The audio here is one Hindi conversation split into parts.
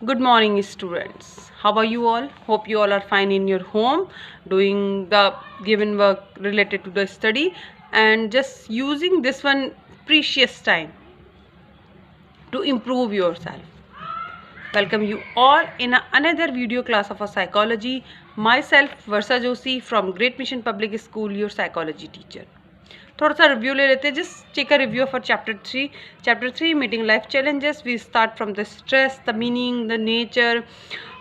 Good morning, students. How are you all? Hope you all are fine in your home, doing the given work related to the study, and just using this one precious time to improve yourself. Welcome you all in another video class of a psychology. Myself, Varsa Joshi from Great Mission Public School, your psychology teacher. थोड़ा सा रिव्यू ले लेते हैं. Just take a review for chapter 3 meeting life challenges. We start from the stress, the meaning, the nature,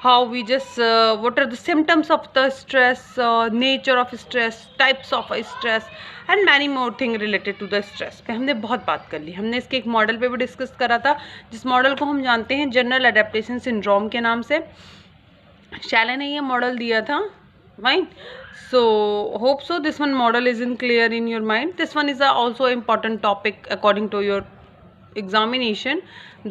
how we just what are the symptoms of the stress, nature of stress, types of stress and many more thing related to the stress पे हमने बहुत बात कर ली. हमने इसके एक मॉडल पे भी डिस्कस करा था, जिस मॉडल को हम जानते हैं जनरल एडेप्टेशन सिंड्रोम के नाम से. शैले ने ये मॉडल दिया था. Fine. So hope so this one model is in clear in your mind. This one is also important topic according to your examination,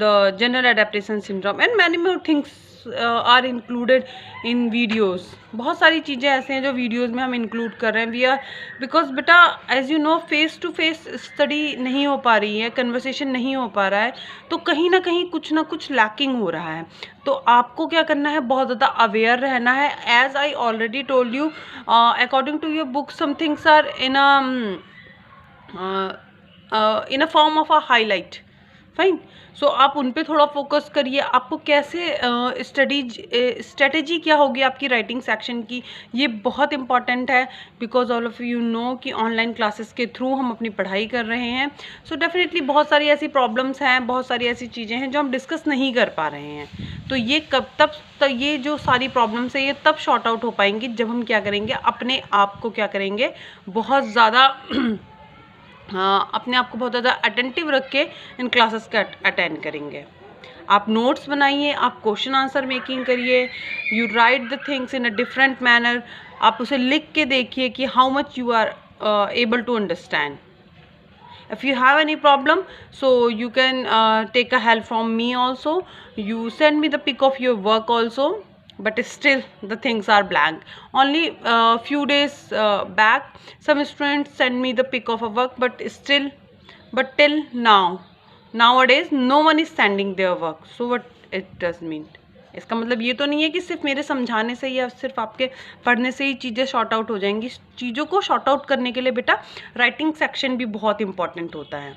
the general adaptation syndrome and many more things are included in videos. बहुत सारी चीज़ें ऐसे हैं जो वीडियोज़ में हम इंक्लूड कर रहे हैं. वी आर बिकॉज बेटा as you know face to face study नहीं हो पा रही है, कन्वर्सेशन नहीं हो पा रहा है, तो कहीं ना कहीं कुछ ना कुछ लैकिंग हो रहा है. तो आपको क्या करना है, बहुत ज़्यादा अवेयर रहना है. As I already told you, according to your book some things are in a form of a highlight. Fine. So आप उन पे थोड़ा फोकस करिए. आपको कैसे स्ट्रेटेजी क्या होगी आपकी राइटिंग सेक्शन की, ये बहुत इंपॉर्टेंट है. Because all of you no कि ऑनलाइन क्लासेस के थ्रू हम अपनी पढ़ाई कर रहे हैं. सो डेफिनेटली बहुत सारी ऐसी प्रॉब्लम्स हैं, बहुत सारी ऐसी चीज़ें हैं जो हम डिस्कस नहीं कर पा रहे हैं. तो ये ये जो सारी प्रॉब्लम्स है ये तब शॉर्ट आउट हो पाएंगी जब हम क्या करेंगे, अपने आप को क्या करेंगे, बहुत ज़्यादा अपने आप को बहुत ज़्यादा अटेंटिव रख के इन क्लासेस का अटेंड करेंगे. आप नोट्स बनाइए, आप क्वेश्चन आंसर मेकिंग करिए, you write the things in a different manner. आप उसे लिख के देखिए कि how much you are able to understand. If you have any problem, so you can take a help from me also. You send me the pic of your work also, but still the things are blank. Only few days back some students send me the pic of a work, but till nowadays no one is sending their work. So what it does mean? इसका मतलब ये तो नहीं है कि सिर्फ मेरे समझाने से या सिर्फ आपके पढ़ने से ही चीज़ें शॉर्ट आउट हो जाएंगी. चीज़ों को शॉर्ट आउट करने के लिए बेटा राइटिंग सेक्शन भी बहुत इंपॉर्टेंट होता है.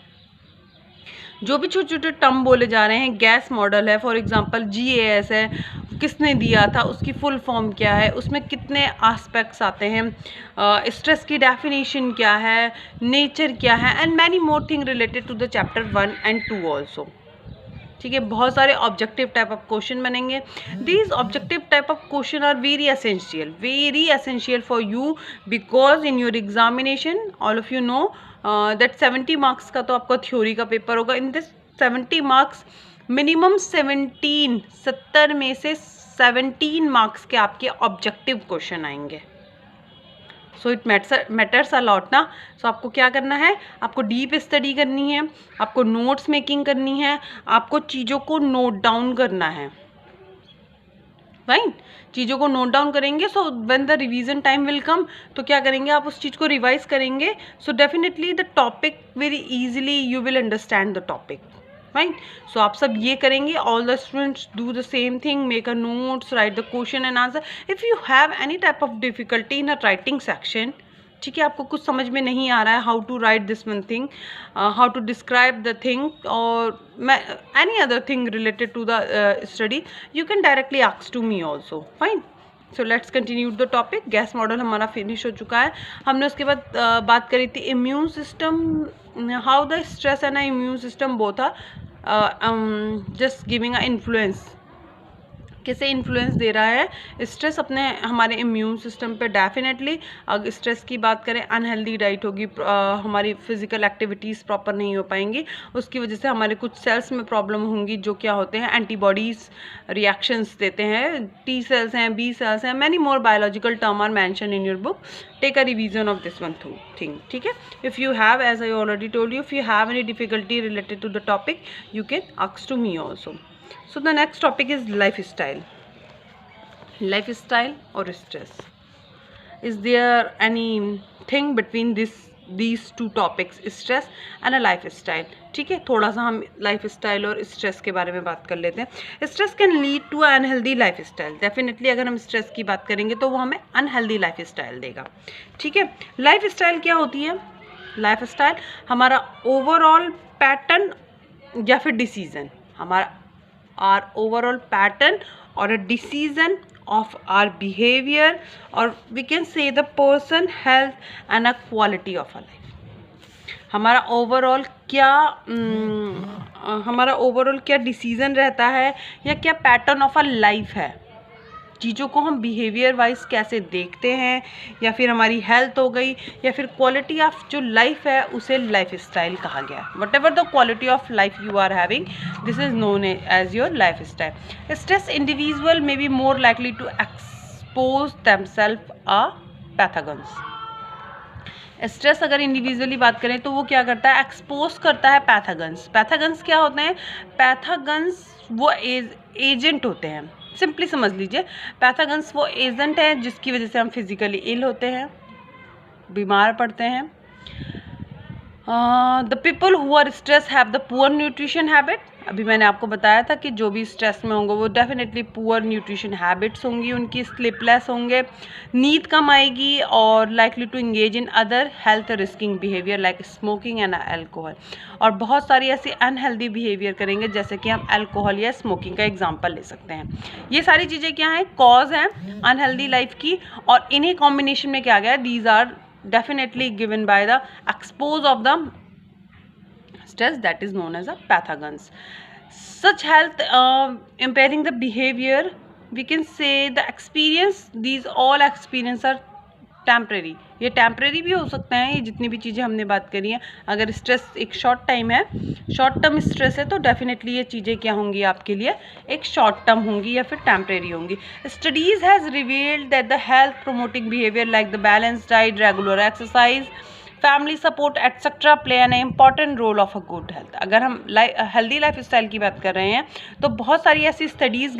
जो भी छोटे छोटे टर्म बोले जा रहे हैं, गैस मॉडल है फॉर एग्जांपल, GAS है, किसने दिया था, उसकी फुल फॉर्म क्या है, उसमें कितने एस्पेक्ट्स आते हैं, स्ट्रेस की डेफिनेशन क्या है, नेचर क्या है and many more thing related to the chapter 1 and 2 also. ठीक है. बहुत सारे ऑब्जेक्टिव टाइप ऑफ क्वेश्चन बनेंगे. These objective type of question are very essential for you, because in your examination all of you know that 70 marks का तो आपका थ्योरी का पेपर होगा. इन दिस 70 मार्क्स मिनिमम 70 में से 17 मार्क्स के आपके ऑब्जेक्टिव क्वेश्चन आएंगे. So it matters a lot ना. सो आपको क्या करना है, आपको डीप स्टडी करनी है, आपको नोट्स मेकिंग करनी है, आपको चीज़ों को नोट डाउन करना है. फाइन. चीज़ों को नोट डाउन करेंगे, so when the revision time will come, तो क्या करेंगे, आप उस चीज़ को रिवाइज करेंगे. So definitely the topic very easily you will understand the topic. Fine. So आप सब ये करेंगे. All the students do the same thing, make a notes, write the question and answer. If you have any type of difficulty in a writing section, ठीक है, आपको कुछ समझ में नहीं आ रहा है, how to write this one thing, how to describe the thing और any other thing related to the study, you can directly ask to me also. Fine. So let's continue the topic. Gas model हमारा फिनिश हो चुका है. हमने उसके बाद बात करी थी immune system, how the stress and immune system both are just giving a influence. कैसे इन्फ्लुएंस दे रहा है स्ट्रेस अपने हमारे इम्यून सिस्टम पे. डेफिनेटली अगर स्ट्रेस की बात करें, अनहेल्दी डाइट होगी, हमारी फिजिकल एक्टिविटीज़ प्रॉपर नहीं हो पाएंगी, उसकी वजह से हमारे कुछ सेल्स में प्रॉब्लम होंगी जो क्या होते हैं, एंटीबॉडीज़ रिएक्शंस देते हैं. T cells हैं, B cells हैं, many more biological term are mention in your book. Take a revision of this one thing. ठीक है. If you have, as I already told you, if you have any difficulty related to the topic, you can ask to me also. So the next topic is lifestyle. Lifestyle or stress. Is there anything between this these two topics, stress and a lifestyle. ठीक है, थोड़ा सा हम लाइफ स्टाइल और स्ट्रेस के बारे में बात कर लेते हैं. Stress can lead to unhealthy life style. Definitely अगर हम स्ट्रेस की बात करेंगे तो वो हमें अनहेल्दी लाइफ स्टाइल देगा. ठीक है, लाइफ स्टाइल क्या होती है? लाइफ स्टाइल हमारा ओवरऑल पैटर्न या फिर डिसीजन, हमारा आर ओवरऑल पैटर्न और a decision of our behavior, or we can say the person, health and a quality of our life. हमारा ओवरऑल क्या डिसीजन रहता है या क्या पैटर्न ऑफ अ लाइफ है, चीज़ों को हम बिहेवियर वाइज कैसे देखते हैं, या फिर हमारी हेल्थ हो गई, या फिर क्वालिटी ऑफ जो लाइफ है उसे लाइफ स्टाइल कहा गया. Whatever the quality of life you are having, this is known as your life style. Stress individual may be more likely to expose themselves a pathogens. स्ट्रेस अगर इंडिविजुअली बात करें तो वो क्या करता है? एक्सपोज करता है पैथोजेंस. पैथोजेंस क्या होते हैं? पैथोजेंस वो एजेंट होते हैं. सिंपली समझ लीजिए, पैथोजेंस वो एजेंट है जिसकी वजह से हम फिजिकली इल होते हैं, बीमार पड़ते हैं. The people who are stress have the poor nutrition habit. अभी मैंने आपको बताया था कि जो भी स्ट्रेस में होंगे वो डेफिनेटली पुअर न्यूट्रिशन हैबिट्स होंगी, उनकी स्लीपलेस होंगे, नींद कम आएगी, और likely to engage in other health risking behaviour like smoking and alcohol. और बहुत सारी ऐसी अनहेल्दी बिहेवियर करेंगे, जैसे कि हम अल्कोहल या स्मोकिंग का एग्जाम्पल ले सकते हैं. ये सारी चीज़ें क्या हैं? कॉज हैं अनहेल्दी लाइफ की, और इन्हीं कॉम्बिनेशन में क्या गया? These are definitely given by the expose of the stress that is known as a pathogens. Such health impairing the behavior, we can say the experience, these all experience are temporary. ये टेम्प्रेरी भी हो सकते हैं, ये जितनी भी चीज़ें हमने बात करी हैं. अगर स्ट्रेस एक शॉर्ट टाइम है, शॉर्ट टर्म स्ट्रेस है, तो डेफिनेटली ये चीज़ें क्या होंगी आपके लिए? एक शॉर्ट टर्म होंगी या फिर टेम्प्रेरी होंगी. Studies has revealed that the health promoting behaviour like the balance diet, regular exercise, family support etcetera play an important role of a good health. अगर हम हेल्दी लाइफ स्टाइल की बात कर रहे हैं तो बहुत सारी ऐसी स्टडीज़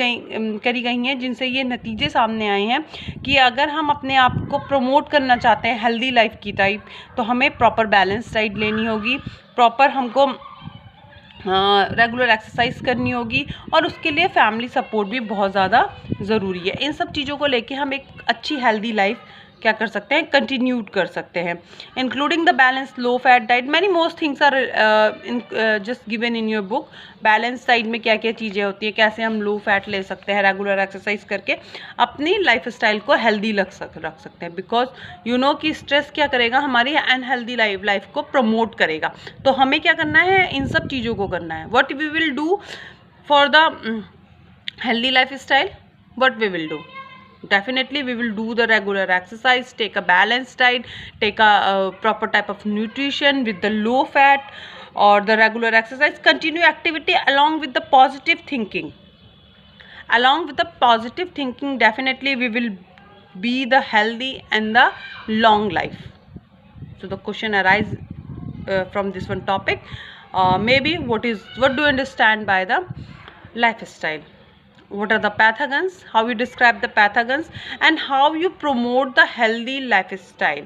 करी गई हैं जिनसे ये नतीजे सामने आए हैं कि अगर हम अपने आप को प्रमोट करना चाहते हैं हेल्दी लाइफ की टाइप, तो हमें प्रॉपर बैलेंस डाइट लेनी होगी, प्रॉपर हमको रेगुलर एक्सरसाइज करनी होगी, और उसके लिए फैमिली सपोर्ट भी बहुत ज़्यादा ज़रूरी है. इन सब चीज़ों को लेके हम एक अच्छी हेल्दी लाइफ क्या कर सकते हैं? कंटिन्यूड कर सकते हैं. Including the balance low fat diet, many most things are just given in your book. Balance diet में क्या क्या चीज़ें होती है, कैसे हम लो फैट ले सकते हैं, रेगुलर एक्सरसाइज करके अपनी लाइफ स्टाइल को हेल्दी रख सकते हैं. बिकॉज यू नो कि स्ट्रेस क्या करेगा? हमारी अनहेल्दी लाइफ को प्रमोट करेगा. तो हमें क्या करना है? इन सब चीज़ों को करना है. What we will do for the healthy lifestyle? What we will do? Definitely we will do the regular exercise, take a balanced diet, take a proper type of nutrition with the low fat, or the regular exercise, continue activity along with the positive thinking. Along with the positive thinking, definitely we will be the healthy and the long life. So the question arises from this one topic, maybe what do you understand by the lifestyle? What are the pathogens? How you describe the pathogens, and how you promote the healthy lifestyle?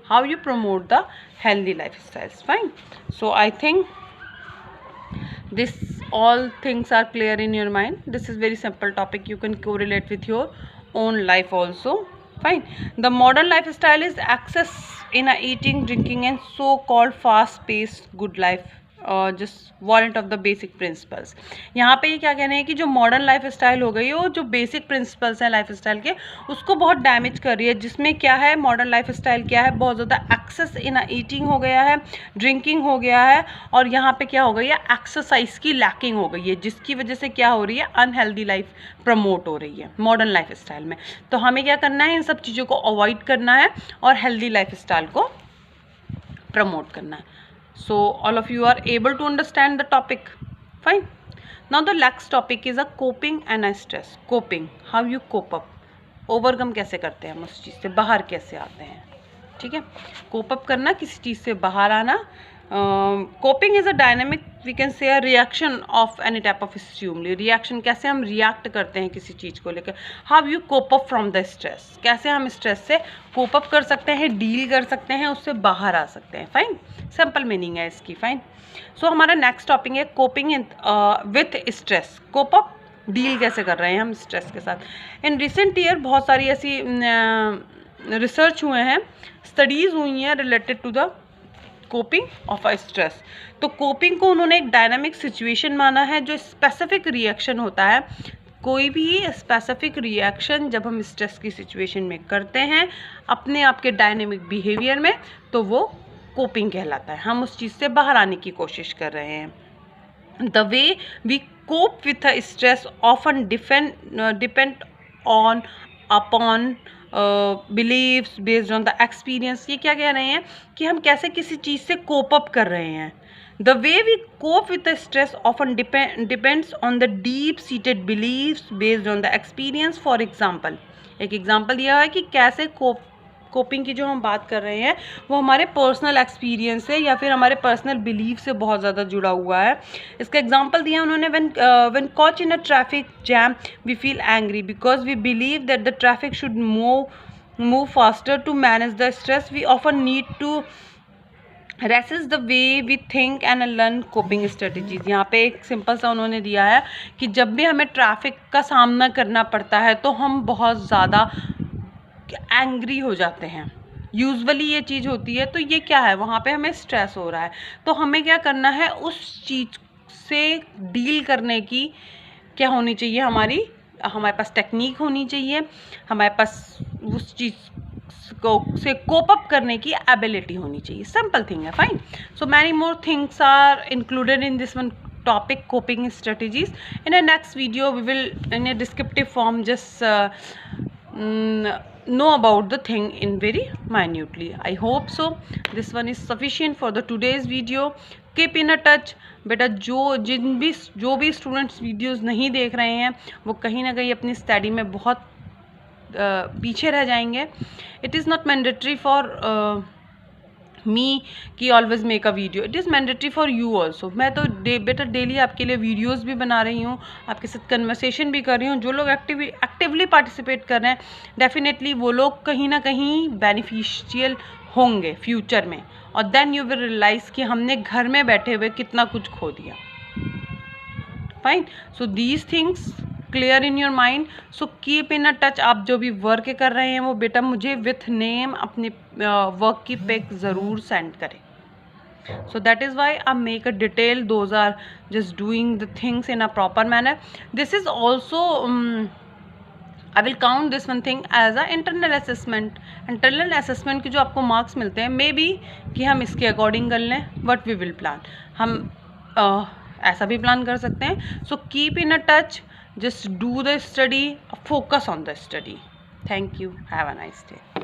How you promote the healthy lifestyles? Fine. So I think this all things are clear in your mind. This is very simple topic. You can correlate with your own life also. Fine. The modern lifestyle is access in a eating, drinking, and so-called fast-paced good life. Just वॉलेंट of the basic principles. यहाँ पे ये क्या कह रहे हैं कि जो मॉडर्न लाइफ स्टाइल हो गई वो जो बेसिक प्रिंसिपल्स हैं लाइफ स्टाइल के, उसको बहुत डैमेज कर रही है. जिसमें क्या है? मॉडर्न लाइफ स्टाइल क्या है? बहुत ज़्यादा एक्सेस इन ईटिंग हो गया है, ड्रिंकिंग हो गया है, और यहाँ पे क्या हो गई है? एक्सरसाइज की लैकिंग हो गई है, जिसकी वजह से क्या हो रही है? अनहेल्दी लाइफ प्रमोट हो रही है मॉडर्न लाइफ स्टाइल में. तो हमें क्या करना है? इन सब चीज़ों को अवॉइड करना है और हेल्दी लाइफ स्टाइल को प्रमोट करना है. So all of you are able to understand the topic. Fine. Now the next topic is a coping and a stress. Coping, how you cope up. Overcome कैसे करते हैं हम उस चीज़ से, बाहर कैसे आते हैं. ठीक है, कोप अप करना, किसी चीज़ से बाहर आना, coping is a dynamic, we can say a reaction of any type of stimuli. Reaction कैसे हम रिएक्ट करते हैं किसी चीज़ को लेकर। How you cope up from the stress, कैसे हम स्ट्रेस से कोप अप कर सकते हैं, डील कर सकते हैं, उससे बाहर आ सकते हैं। फाइन, सिंपल मीनिंग है इसकी। फाइन, सो हमारा नेक्स्ट टॉपिक है coping with stress. Cope up, deal कैसे कर रहे हैं हम स्ट्रेस के साथ। इन रिसेंट ईयर बहुत सारी ऐसी रिसर्च हुए हैं, स्टडीज़ हुई हैं related to the coping of a stress. तो कोपिंग को उन्होंने एक डायनामिक सिचुएशन माना है, जो स्पेसिफिक रिएक्शन होता है। कोई भी स्पेसिफिक रिएक्शन जब हम स्ट्रेस की सिचुएशन में करते हैं अपने आप के डायनामिक बिहेवियर में, तो वो कोपिंग कहलाता है। हम उस चीज़ से बाहर आने की कोशिश कर रहे हैं। The way we cope with a stress often depend on upon believes based on the experience. ये क्या कह रहे हैं कि हम कैसे किसी चीज़ से कोप अप कर रहे हैं। The way we cope with the stress often depends on the deep seated believes based on the experience. For example, एक एग्जाम्पल दिया है कि कैसे कोपिंग की जो हम बात कर रहे हैं वो हमारे पर्सनल एक्सपीरियंस से या फिर हमारे पर्सनल बिलीफ से बहुत ज़्यादा जुड़ा हुआ है। इसका एग्जांपल दिया उन्होंने, when caught in a traffic jam we feel angry because we believe that the traffic should move faster. To manage the stress we often need to resist the way we think and learn coping strategies. यहाँ पे एक सिंपल सा उन्होंने दिया है कि जब भी हमें ट्रैफिक का सामना करना पड़ता है तो हम बहुत ज़्यादा एंग्री हो जाते हैं। यूजुअली ये चीज़ होती है, तो ये क्या है, वहाँ पे हमें स्ट्रेस हो रहा है। तो हमें क्या करना है, उस चीज़ से डील करने की क्या होनी चाहिए, हमारे पास टेक्निक होनी चाहिए, हमारे पास उस चीज़ को से कोप अप करने की एबिलिटी होनी चाहिए। सिंपल थिंग है। Fine, so many more things are included in this one topic, coping strategies. In a next video we will in a descriptive form just know about the thing in very minutely. I hope so this one is sufficient for the today's video. Keep in a touch बेटा। जो भी स्टूडेंट्स वीडियोस नहीं देख रहे हैं वो कहीं ना कहीं अपनी स्टडी में बहुत पीछे रह जाएंगे। It is not mandatory for me कि always make a video, it is mandatory for you also. मैं तो बेटा डेली आपके लिए वीडियोस भी बना रही हूँ, आपके साथ कन्वर्सेशन भी कर रही हूँ। जो लोग एक्टिवली पार्टिसिपेट कर रहे हैं डेफिनेटली वो लोग कहीं ना कहीं बेनिफिशियल होंगे फ्यूचर में, और देन यू विल रियलाइज़ कि हमने घर में बैठे हुए कितना कुछ खो दिया। Fine, so these things clear in your mind. So keep in a touch. आप जो भी वर्क कर रहे हैं वो बेटा मुझे विथ नेम अपने वर्क की पिक ज़रूर सेंड करें। So that is why I make a detail. Those are just doing the things in a proper manner. This is also I will count this one thing as a internal assessment. Internal assessment के जो आपको मार्क्स मिलते हैं मे बी कि हम इसके अकॉर्डिंग कर लें what we will plan. हम ऐसा भी प्लान कर सकते हैं। So keep in a touch. Just do the study. Focus on the study. Thank you. Have a nice day.